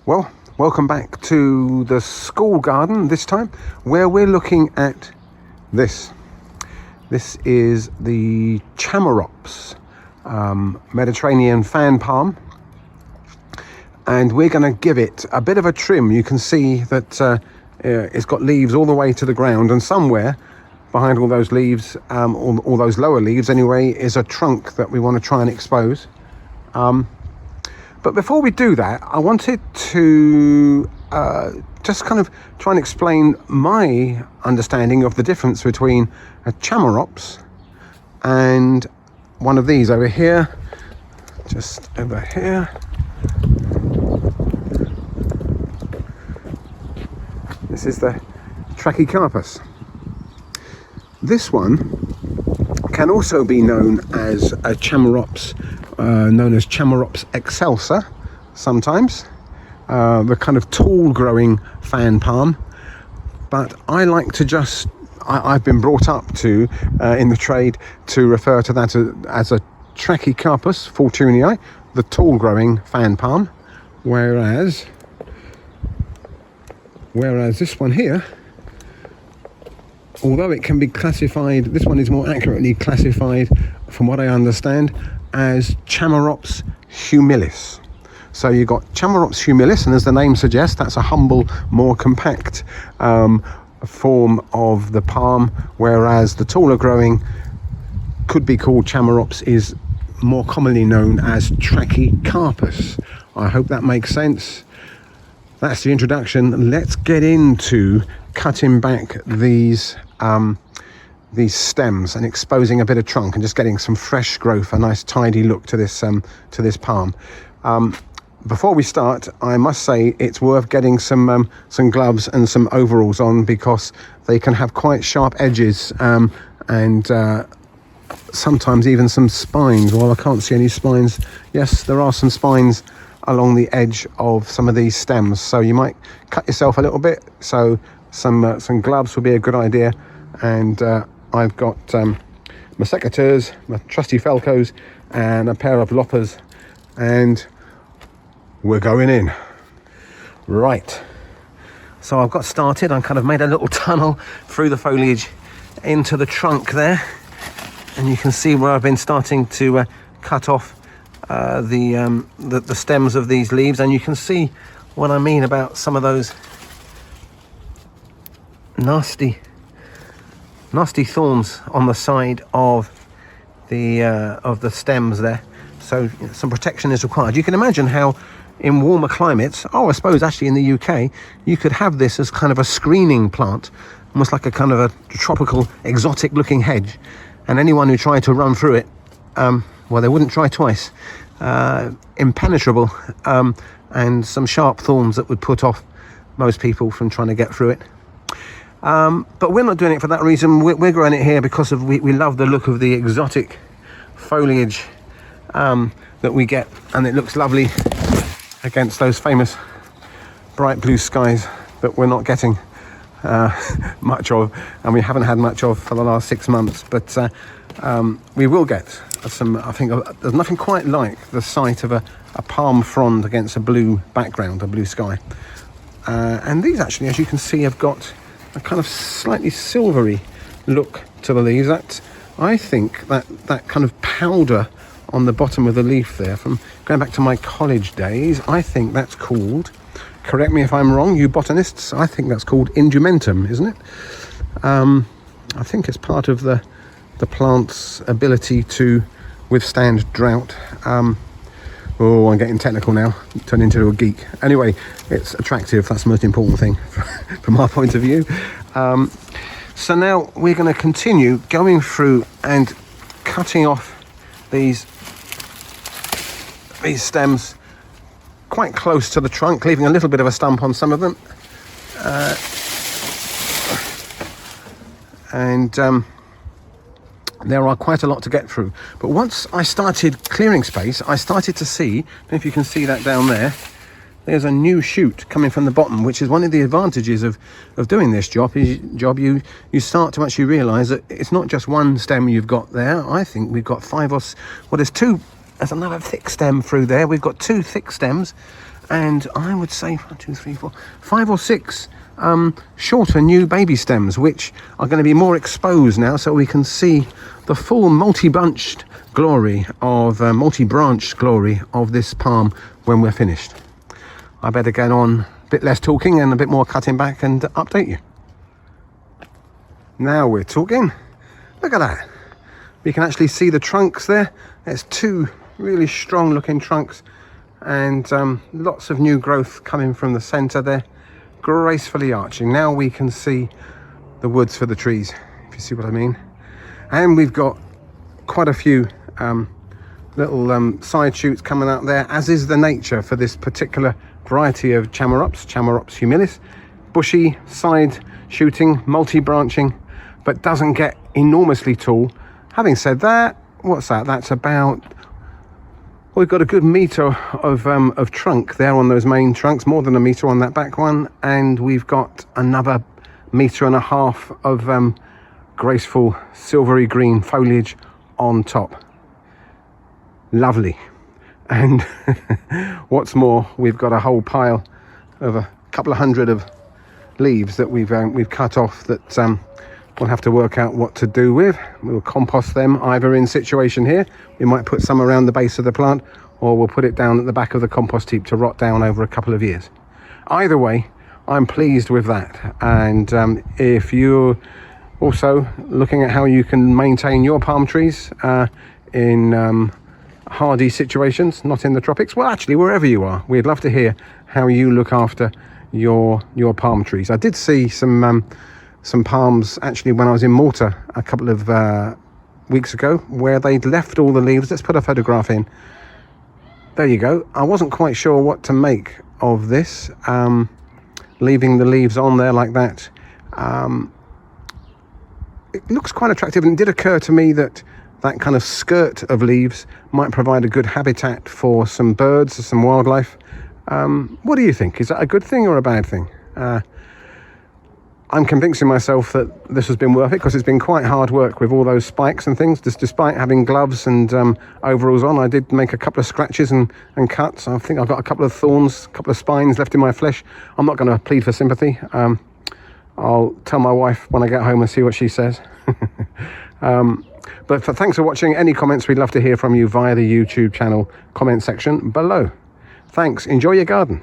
Well, welcome back to the school garden this time, where we're looking at this. This is the Chamaerops Mediterranean Fan Palm, and we're going to give it a bit of a trim. You can see that it's got leaves all the way to the ground, and somewhere behind all those leaves, all those lower leaves anyway, is a trunk that we want to try and expose. But before we do that, I wanted to just kind of try and explain my understanding of the difference between a Chamaerops and one of these over here, just over here. This is the Trachycarpus. This one can also be known as a Chamaerops, known as Chamaerops Excelsa sometimes, the kind of tall growing fan palm. But I like to just, I've been brought up to, in the trade, to refer to that as a Trachycarpus Fortunei, the tall growing fan palm, whereas this one here, although it can be classified, this one is more accurately classified, from what I understand, as Chamaerops Humilis. So you've got Chamaerops Humilis, and as the name suggests, that's a humble, more compact form of the palm, whereas the taller growing, could be called Chamaerops, is more commonly known as Trachycarpus. I hope that makes sense. That's the introduction. Let's get into cutting back these stems and exposing a bit of trunk and just getting some fresh growth, a nice tidy look to this palm. Before we start, I must say it's worth getting some gloves and some overalls on, because they can have quite sharp edges and sometimes even some spines. Well, I can't see any spines. Yes, there are some spines along the edge of some of these stems, so you might cut yourself a little bit. So some gloves would be a good idea, and I've got my secateurs, my trusty Felcos, and a pair of loppers, and we're going in. Right, so I've got started. I kind of made a little tunnel through the foliage into the trunk there, and you can see where I've been starting to cut off the stems of these leaves, and you can see what I mean about some of those nasty thorns on the side of the stems there. So some protection is required. You can imagine how in warmer climates, I suppose actually in the UK, you could have this as kind of a screening plant, almost like a kind of a tropical exotic looking hedge, and anyone who tried to run through it, well, they wouldn't try twice. Impenetrable, and some sharp thorns that would put off most people from trying to get through it. But we're not doing it for that reason. We're growing it here because we love the look of the exotic foliage that we get, and it looks lovely against those famous bright blue skies that we're not getting much of, and we haven't had much of for the last 6 months. But we will get some. I think there's nothing quite like the sight of a palm frond against a blue background, a blue sky. And these actually, as you can see, have got a kind of slightly silvery look to the leaves. That, I think, that kind of powder on the bottom of the leaf there, from going back to my college days, I think that's called, correct me if I'm wrong, you botanists, I think that's called indumentum, isn't it? I think it's part of the plant's ability to withstand drought. Oh, I'm getting technical now, turned into a geek. Anyway, it's attractive, that's the most important thing from our point of view. So now we're going to continue going through and cutting off these stems quite close to the trunk, leaving a little bit of a stump on some of them. There are quite a lot to get through. But once I started clearing space, I started to see, I don't know if you can see that down there, there's a new shoot coming from the bottom, which is one of the advantages of doing this job. You start to actually realise that it's not just one stem you've got there. I think we've got 5 or... Well, there's another thick stem through there. We've got 2 thick stems, and I would say 1, 2, 3, 4, 5 or 6 shorter new baby stems, which are going to be more exposed now, so we can see the full multi-branched glory of this palm when we're finished. I better get on a bit less talking and a bit more cutting back and update you. Now we're talking. Look at that. We can actually see the trunks there. There's 2 really strong looking trunks, and lots of new growth coming from the center there, gracefully arching. Now we can see the woods for the trees, if you see what I mean. And we've got quite a few little side shoots coming out there, as is the nature for this particular variety of Chamaerops Humilis. Bushy, side shooting, multi-branching, but doesn't get enormously tall. Having said that, what's that? That's about, we've got a good meter of trunk there on those main trunks, more than a meter on that back one, and we've got another 1.5 meters of graceful silvery green foliage on top. Lovely. And what's more, we've got a whole pile of a couple of hundred of leaves that we've cut off that we'll have to work out what to do with. We'll compost them either in situation here. We might put some around the base of the plant, or we'll put it down at the back of the compost heap to rot down over a couple of years. Either way, I'm pleased with that. And if you're also looking at how you can maintain your palm trees in hardy situations, not in the tropics, well, actually wherever you are, we'd love to hear how you look after your palm trees. I did see some palms actually when I was in Malta a couple of weeks ago, where they'd left all the leaves. Let's put a photograph in. There you go. I wasn't quite sure what to make of this, leaving the leaves on there like that. It looks quite attractive, and it did occur to me that that kind of skirt of leaves might provide a good habitat for some birds or some wildlife. What do you think? Is that a good thing or a bad thing? I'm convincing myself that this has been worth it, because it's been quite hard work with all those spikes and things. Just despite having gloves and overalls on, I did make a couple of scratches and cuts. I think I've got a couple of thorns, a couple of spines left in my flesh. I'm not going to plead for sympathy. I'll tell my wife when I get home and see what she says. But thanks for watching. Any comments, we'd love to hear from you via the YouTube channel comment section below. Thanks. Enjoy your garden.